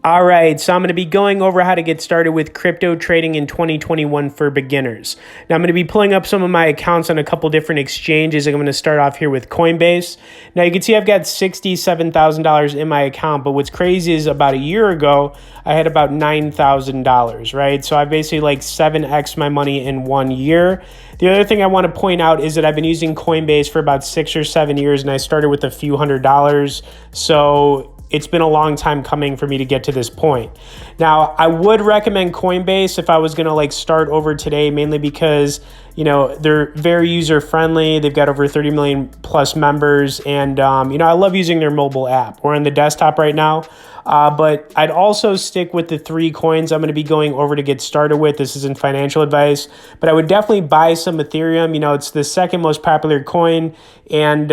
All right, so I'm going to be going over how to get started with crypto trading in 2021 for beginners. Now, I'm going to be pulling up some of my accounts on a couple different exchanges. I'm going to start off here with Coinbase. Now, you can see I've got $67,000 in my account, but what's crazy is about a year ago, I had about $9,000, right? So I basically like 7x my money in 1 year. The other thing I want to point out is that I've been using Coinbase for about 6 or 7 years, and I started with a few $100s. So it's been a long time coming for me to get to this point. Now, I would recommend Coinbase if I was going to like start over today, mainly because, you know, they're very user friendly. They've got over 30 million plus members. And, you know, I love using their mobile app. We're on the desktop right now. But I'd also stick with the 3 coins I'm going to be going over to get started with. This isn't financial advice, but I would definitely buy some Ethereum. You know, it's the second most popular coin, and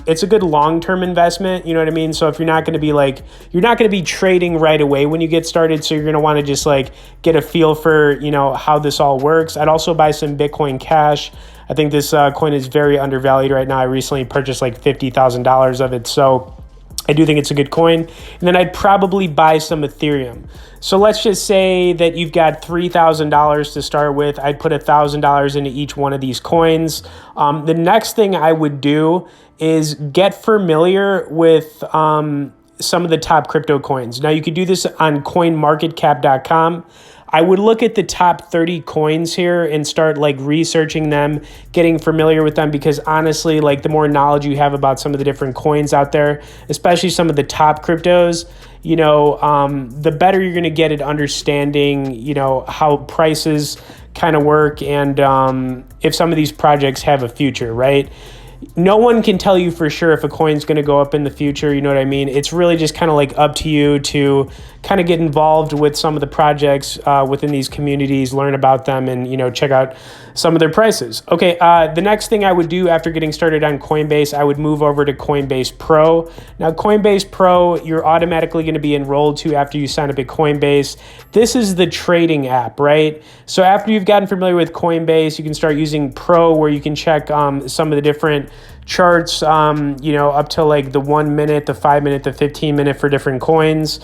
it's a good long-term investment. You know what I mean? So if you're not going to be trading right away when you get started, so you're going to want to just like get a feel for, you know, how this all works. I'd also buy some Bitcoin Cash. I think this coin is very undervalued right now. I recently purchased like $50,000 of it. So I do think it's a good coin. And then I'd probably buy some Ethereum. So let's just say that you've got $3,000 to start with. I'd put $1,000 into each one of these coins. The next thing I would do is get familiar with some of the top crypto coins. Now, you could do this on coinmarketcap.com. I would look at the top 30 coins here and start like researching them, getting familiar with them, because honestly, like the more knowledge you have about some of the different coins out there, especially some of the top cryptos, you know, the better you're going to get at understanding, you know, how prices kind of work and if some of these projects have a future, right? No one can tell you for sure if a coin's going to go up in the future. You know what I mean? It's really just kind of like up to you to kind of get involved with some of the projects within these communities, learn about them, and, you know, check out some of their prices. Okay, the next thing I would do after getting started on Coinbase, I would move over to Coinbase Pro. Now, Coinbase Pro, you're automatically going to be enrolled to after you sign up at Coinbase. This is the trading app, right? So after you've gotten familiar with Coinbase, you can start using Pro, where you can check some of the different charts, you know, up to like the 1 minute, the 5 minute, the 15 minute for different coins.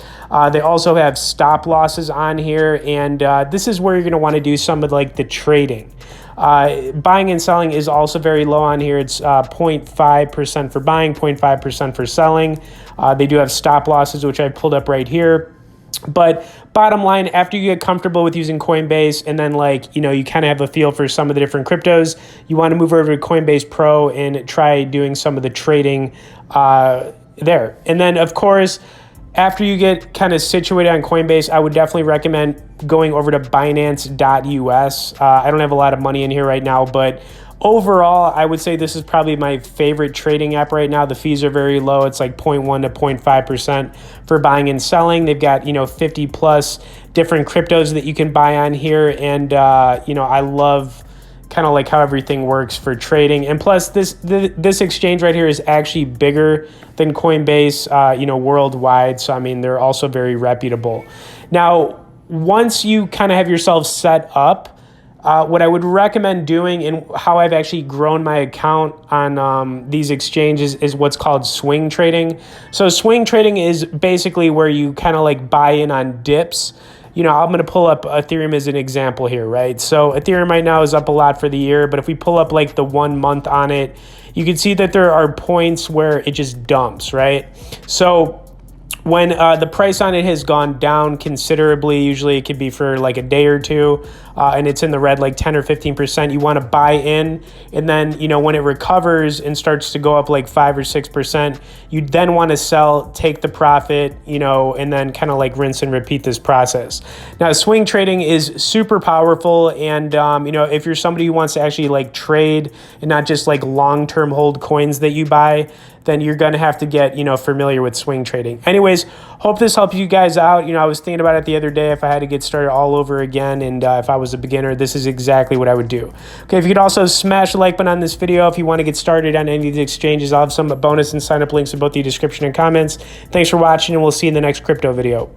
They also have stop losses on here, and this is where you're going to want to do some of like the trading. Buying and selling is also very low on here. It's 0.5% for buying, 0.5% for selling. They do have stop losses, which I pulled up right here. But bottom line, after you get comfortable with using Coinbase and then like, you know, you kind of have a feel for some of the different cryptos, you want to move over to Coinbase Pro and try doing some of the trading there. And then, of course, after you get kind of situated on Coinbase, I would definitely recommend going over to Binance.us. I don't have a lot of money in here right now, but overall, I would say this is probably my favorite trading app right now. The fees are very low. It's like 0.1 to 0.5% for buying and selling. They've got, you know, 50 plus different cryptos that you can buy on here. And, you know, I love kind of like how everything works for trading. And plus this exchange right here is actually bigger than Coinbase, you know, worldwide. So, I mean, they're also very reputable. Now, once you kind of have yourself set up, what I would recommend doing and how I've actually grown my account on these exchanges is what's called swing trading. So swing trading is basically where you kind of like buy in on dips. You know, I'm going to pull up Ethereum as an example here, right? So Ethereum right now is up a lot for the year, but if we pull up like the 1 month on it, you can see that there are points where it just dumps, right? So when the price on it has gone down considerably, usually it could be for like a day or two, and it's in the red like 10 or 15%, you want to buy in. And then, you know, when it recovers and starts to go up like 5 or 6%, you then want to sell, take the profit, you know, and then kind of like rinse and repeat this process. Now, swing trading is super powerful. And, you know, if you're somebody who wants to actually like trade and not just like long-term hold coins that you buy, then you're going to have to get, you know, familiar with swing trading. Anyways, hope this helps you guys out. You know, I was thinking about it the other day. If I had to get started all over again, and if I was a beginner, this is exactly what I would do. Okay, if you could also smash the like button on this video if you want to get started on any of these exchanges. I'll have some bonus and sign up links in both the description and comments. Thanks for watching, and we'll see you in the next crypto video.